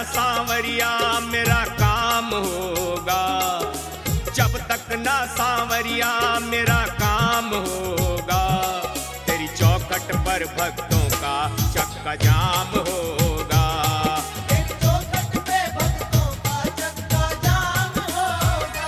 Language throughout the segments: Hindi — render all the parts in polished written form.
सांवरिया मेरा काम होगा, जब तक ना सांवरिया मेरा काम होगा। तेरी चौखट पर भक्तों का चक्का जाम होगा। तेरी चौखट पे भक्तों का चक्का जाम होगा।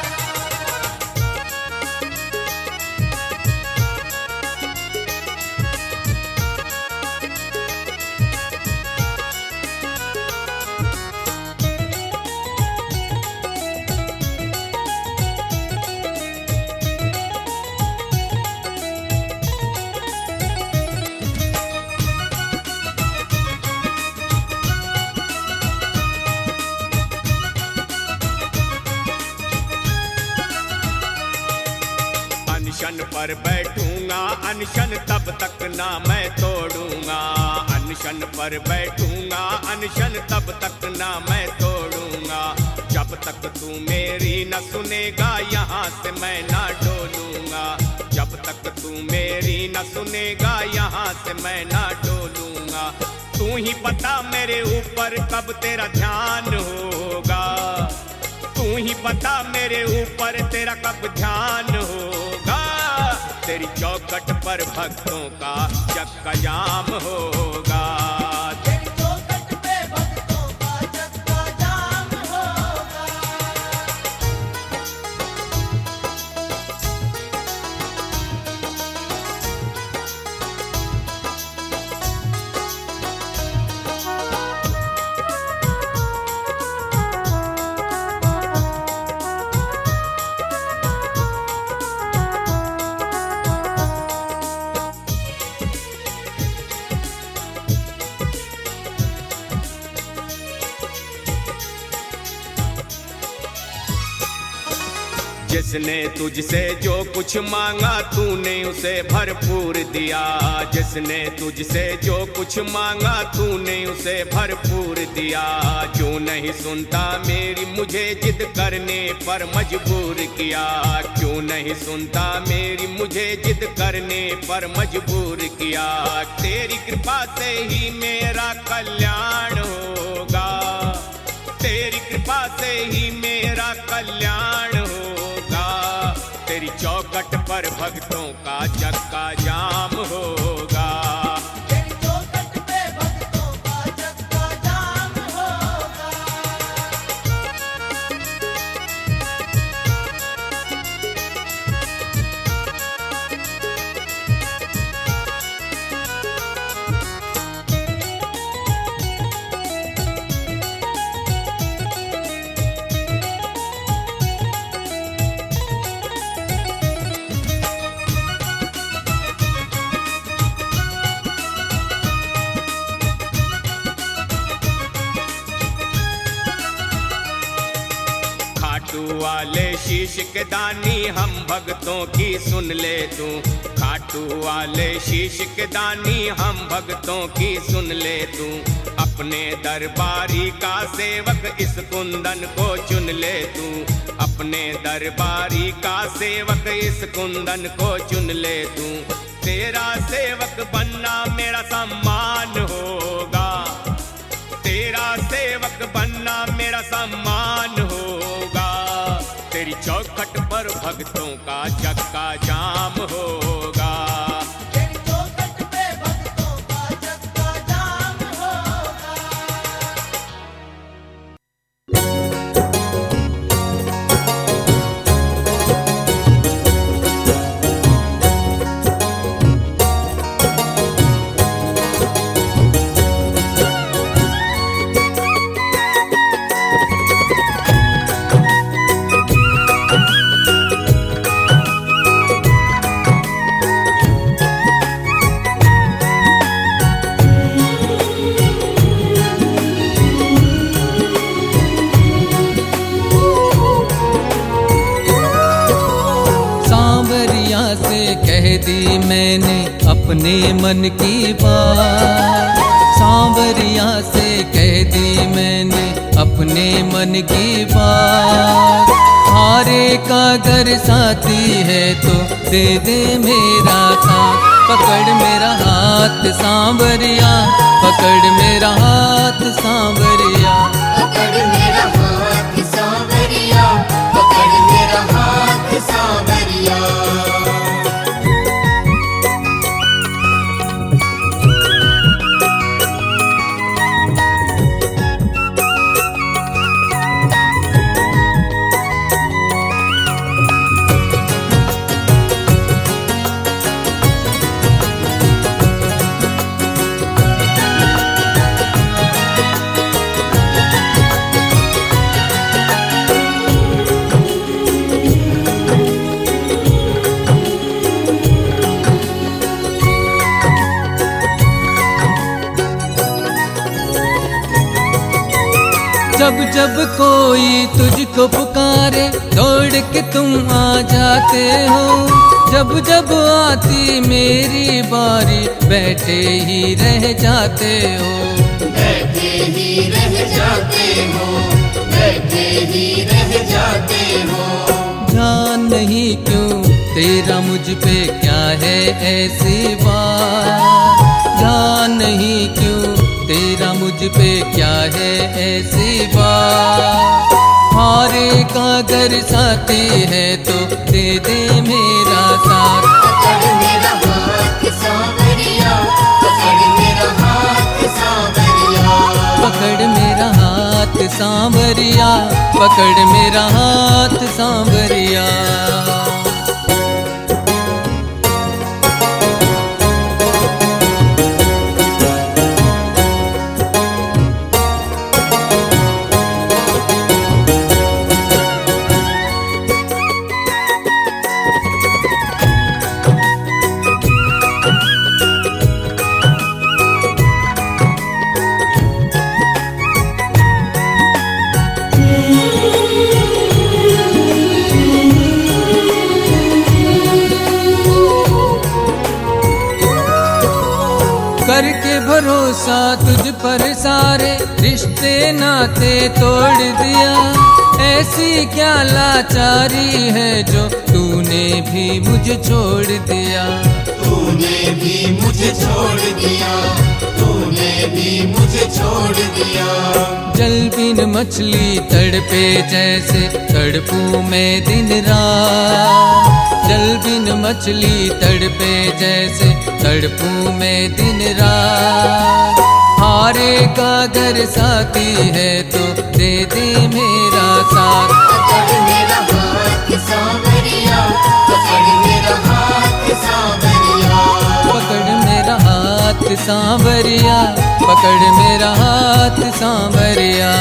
अनशन पर बैठूंगा अनशन तब तक ना मैं तोड़ूंगा। अनशन पर बैठूंगा अनशन तब तक ना मैं तोड़ूंगा। जब तक तू मेरी न सुनेगा यहाँ से मैं ना डोलूंगा। जब तक तू मेरी न सुनेगा यहाँ से मैं ना डोलूंगा। तू ही बता मेरे ऊपर कब तेरा ध्यान होगा। तू ही बता मेरे ऊपर तेरा कब ध्यान होगा। तेरी चौखट पर भक्तों का चक्का जाम होगा। तेरी चौखट पे भक्तों का चक्का जाम होगा। जिसने तुझसे जो कुछ मांगा तूने उसे भरपूर दिया। जिसने तुझसे जो कुछ मांगा तूने उसे भरपूर दिया। जो नहीं सुनता मेरी मुझे जिद करने पर मजबूर किया। क्यों नहीं सुनता मेरी मुझे जिद करने पर मजबूर किया। तेरी कृपा से ही मेरा कल्याण होगा। तेरी कृपा से ही मेरा कल्याण होगा। तेरी चौखट पर भक्तों का चक्का जाम होगा। तेरी चौखट पे भक्तों का चक्का जाम होगा। खाटू वाले शीश के दानी हम भक्तों की सुन ले तू। खाटू वाले शीश के दानी हम भक्तों की सुन ले तू। अपने दरबारी का सेवक इस कुंदन को चुन ले तू। अपने दरबारी का सेवक इस कुंदन को चुन ले तू। तेरा सेवक बनना मेरा सम्मान होगा। तेरा सेवक बनना मेरा सम्मान होगा। तेरी चौखट पर भक्तों का चक्का जाम होगा। तेरी चौखट पे भक्तों का चक्का जाम होगा। दी मैंने अपने मन की बात। सांवरिया से कह दी मैंने अपने मन की बात। हारे का अगर साथी है तो दे दे मेरा साथ। पकड़ मेरा हाथ सांवरिया, पकड़ मेरा हाथ सांवरिया। पकड़ मेरा हाथ सांवरिया, पकड़ मेरा हाथ सांवरिया। जब जब कोई तुझको पुकारे दौड़ के तुम आ जाते हो, जब जब आती मेरी बारी बैठे ही रह जाते हो। बैठे ही रह जाते हो, बैठे ही रह जाते हो। ध्यान नहीं क्यों तेरा मुझ पे, क्या है ऐसी बात? ध्यान नहीं क्यों तेरा मुझ पे, क्या है ऐसी बात? हारे का अगर साथी है तो दे दे मेरा साथ। पकड़ मेरा हाथ सांवरिया, पकड़ मेरा हाथ सांवरिया। पकड़ मेरा हाथ सांवरिया, पकड़ मेरा हाथ सांवरिया। करके भरोसा तुझ पर सारे रिश्ते नाते तोड़ दिया। ऐसी क्या लाचारी है जो तूने भी मुझे छोड़ दिया। तूने भी मुझे छोड़ दिया, तूने भी मुझे छोड़ दिया। जल बिन मछली तड़पे जैसे तड़पूं मैं दिन रात। जल बिन मछली तड़पे जैसे तड़पूं मैं दिन रात। हारे का अगर साथी है तो दे दे मेरा साथ। पकड़ मेरा हाथ सांवरिया, पकड़ मेरा हाथ सांवरिया। पकड़ मेरा हाथ सांवरिया, पकड़ मेरा हाथ सांवरिया।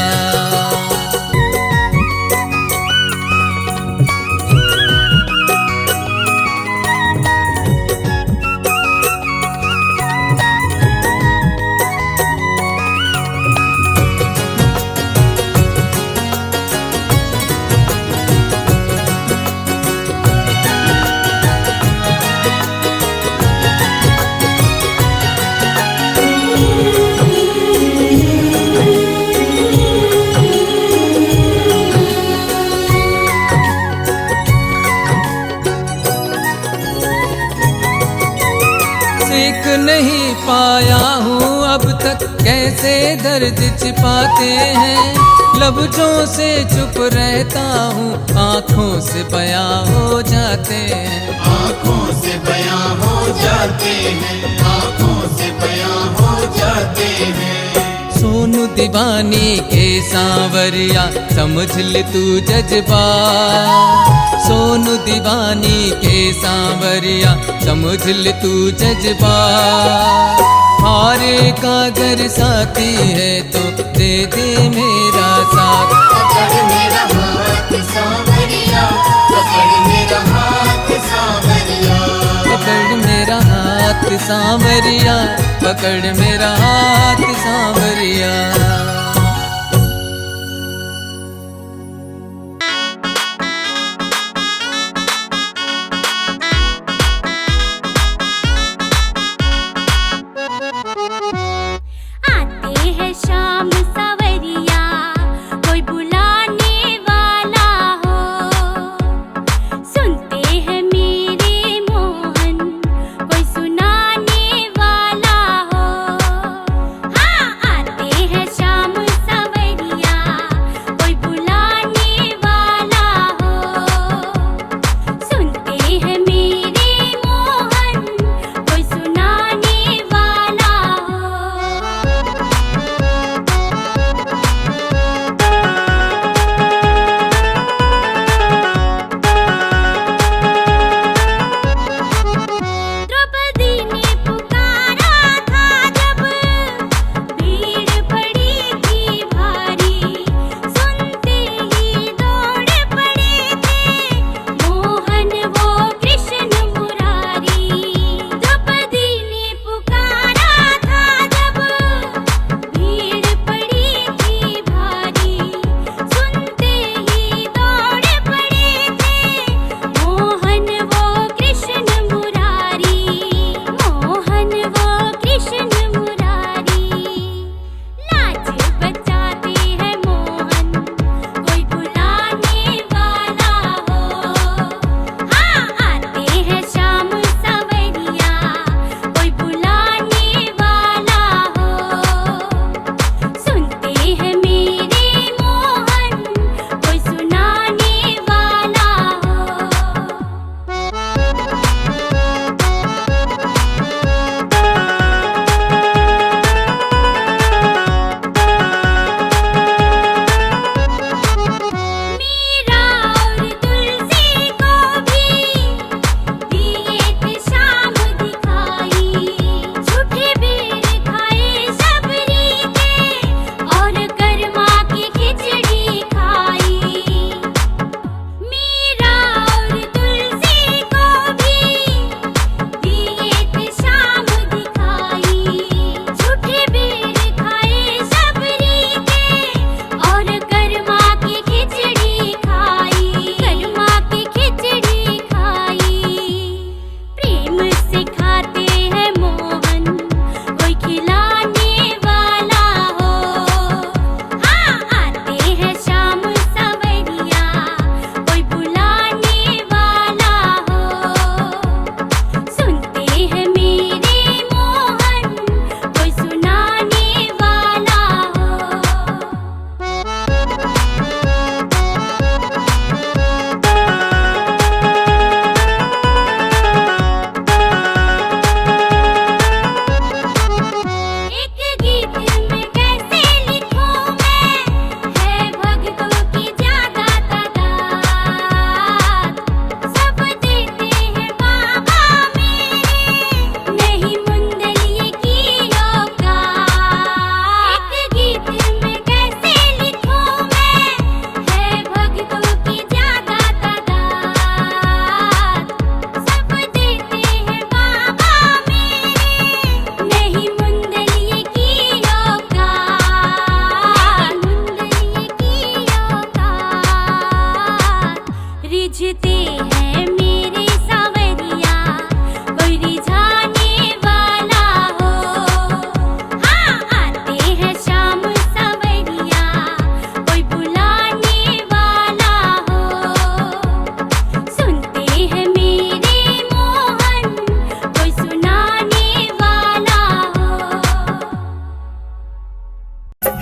सीख नहीं पाया हूँ अब तक कैसे दर्द छिपाते हैं। लफ्जों से चुप रहता हूँ, आँखों से बयां हो जाते हैं। आँखों से बयां हो जाते हैं, आँखों से बयां हो जाते हैं। सोनू दीवानी के सांवरिया समझ ले तू जज्बात। सोनू दीवानी के सांवरिया समझ ले तू जज्बात। हारे का अगर साथी है तो दे दे मेरा साथ। पकड़ मेरा हाथ सांवरिया, पकड़ मेरा हाथ सांवरिया। पकड़ मेरा हाथ सांवरिया, पकड़ मेरा हाथ सांवरिया। आते हैं शाम सवरिया, कोई बुलाने वाला हो। सुनते हैं मेरे मोहन, कोई सुनाने वाला हो। हाँ, आते हैं शाम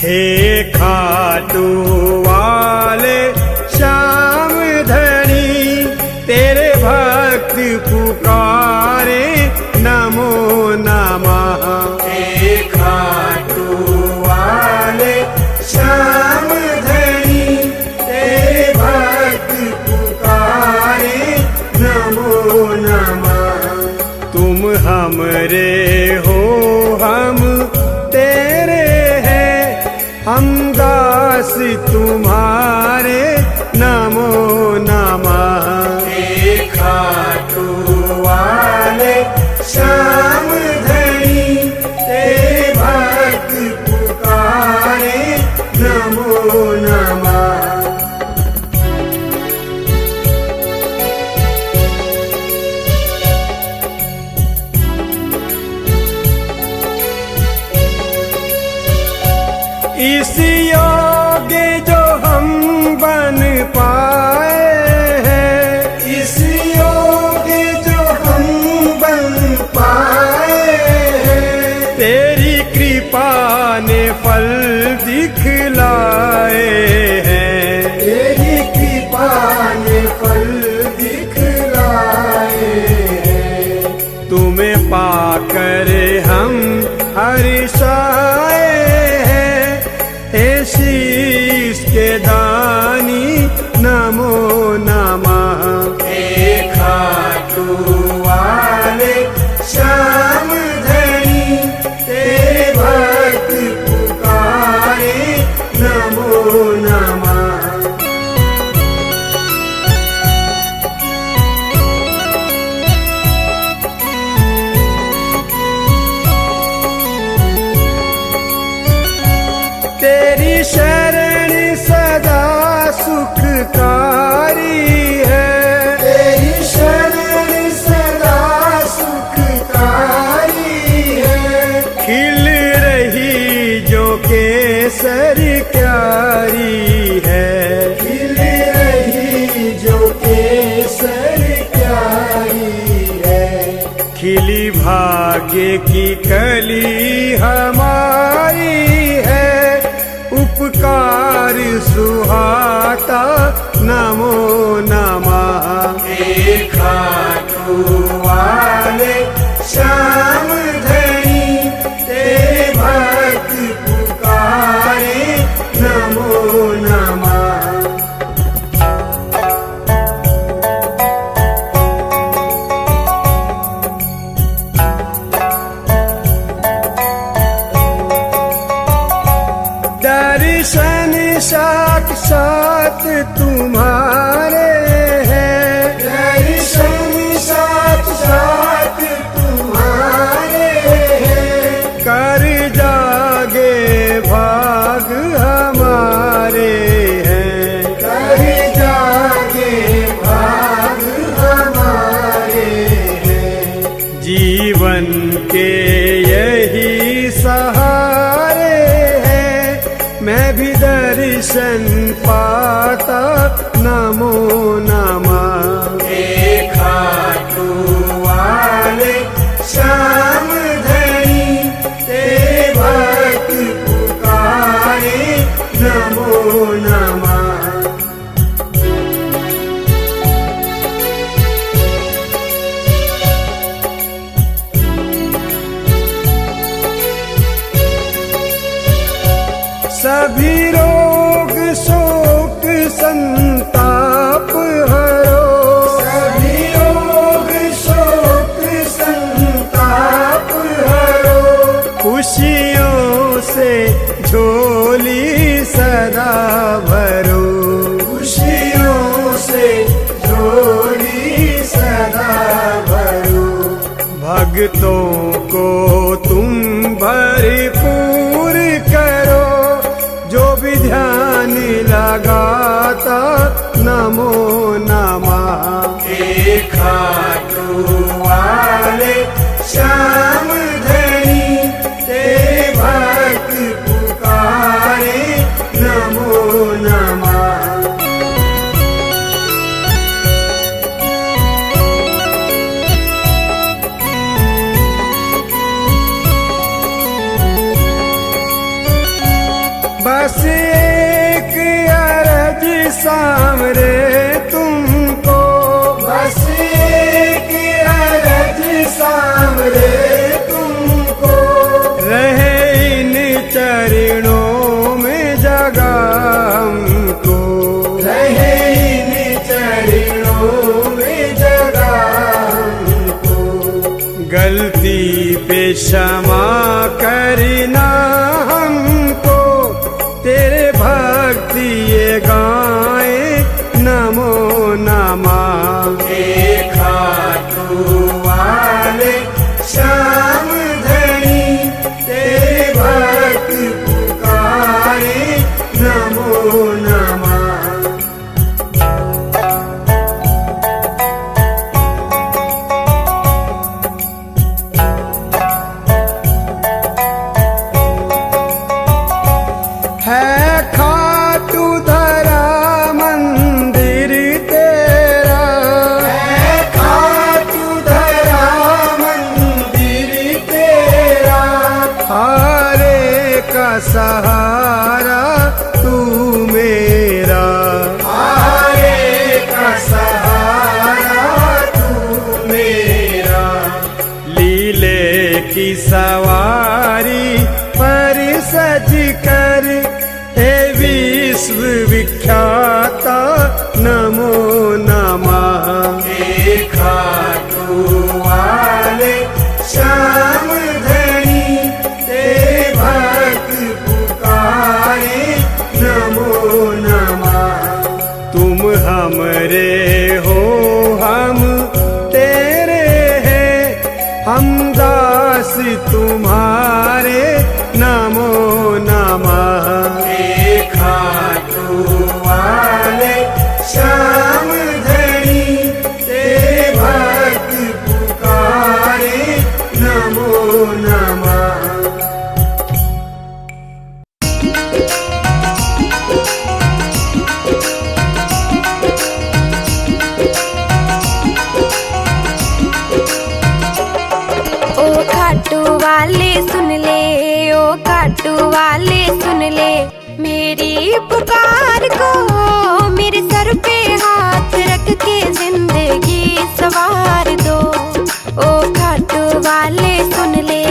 हे खाटू वाले श्याम धनी, तेरे भक्त पुकारे नमो नमः। हे खाटू वाले श्याम धनी, तेरे भक्त पुकारे नमो नमः। तुम हमरे हो हम तेरे हैं, हम दास तुम्हारे नमो नमः। हे खाटू वाले श्याम धनी, तेरे भक्त पुकारे नमो नमः। इस योग्य जो हम बन पाए हैं, इस योग्य जो हम बन पाए हैं, तेरी कृपा ने फल दिखलाए हैं। तेरी कृपा ने फल दिखलाए हैं। तुम्हें पाकर हम हर्षाए हैं, हे शीश के दानी नमो नमः। हे खाटू वाले श्याम धनी, तेरे भक्त पुकारे नमो नमः। तेरी शरण सदा सुखकारी है, तेरी शरण सदा सुखकारी है। खिल रही जो केसर क्यारी है। खिल रही जो केसर क्यारी है। खिली भाग्य की कली हमारी है, उपकार सुहाता नमो नमः। हे खाटू वाले श्याम धनी, तेरे भक्त पुकारे नमो नमः। दर्शन साक्षात तुम्हारे हैं, दर्शन साक्षात तुम्हारे हैं। कर जागे भाग हमारे हैं। कर जागे भाग हमारे हैं। जीवन के यही सहारे हैं, मैं भी दर्शन पाता नमो नमः। हे खाटू वाले श्याम धनी, तेरे भक्त पुकारे नमो नमः। सभी रोग शोक संताप हरो, सभी रोग शोक संताप हरो। खुशियों से झोली सदा भरो। खुशियों से झोली सदा भरो। भक्तों को तुम भरपूर करो, जो भी ध्यान लगाता नमो नमः। हे खाटू वाले श्याम धनी, तेरे भक्त पुकारे नमो नमः। बस एक अरज सामरे तुमको, बस एक अरज सामरे तुमको, रहे इन चरणों में जगह हमको, रहे इन चरणों में जगह हमको। गलती पे क्षमा करना हमको, तेरे भक्ति ये गाए नमो नमः। खाटू वाले श्याम धनी, तेरे भक्त पुकारे नमो नमः। है खाटू धरा मंदिर तेरा, है खाटू धरा मंदिर तेरा, हारे का सहारा तू मेरा, हारे का सहारा तू मेरा। लीले की सवारी पर सज कर हे विश्व विख्याता नमो नमः। हे खाटू वाले श्याम धनी, तेरे भक्त पुकारे नमो नमः। तुम हमरे हो हम तेरे हैं, हम दास तुम्हारे नमो नमः। हे खाटू वाले श्याम धनी, तेरे भक्त पुकारे नमो नमः। ओ खाटू वाले सुन ले, ओ खाटू वाले सुन ले, मेरी पुकार को मेरे सर पे हाथ रख के जिंदगी सवार दो। ओ खाटू वाले सुन ले।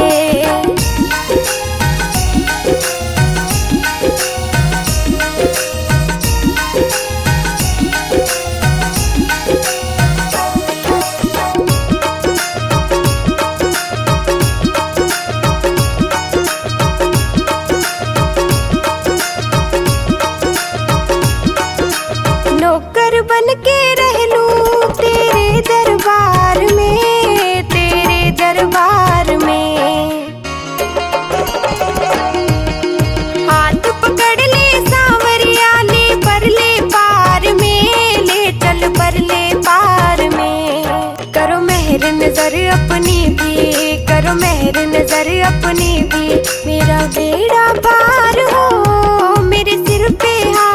नौकर बन के रह लूं तेरे दरबार में, तेरे दरबार में। हाथ पकड़ ले सांवरिया, ले परले पार में, ले चल परले पार में। करो मेहर नजर अपनी भी, करो मेहर नजर अपनी भी, मेरा बेड़ा पार हो मेरे सिर पे हाथ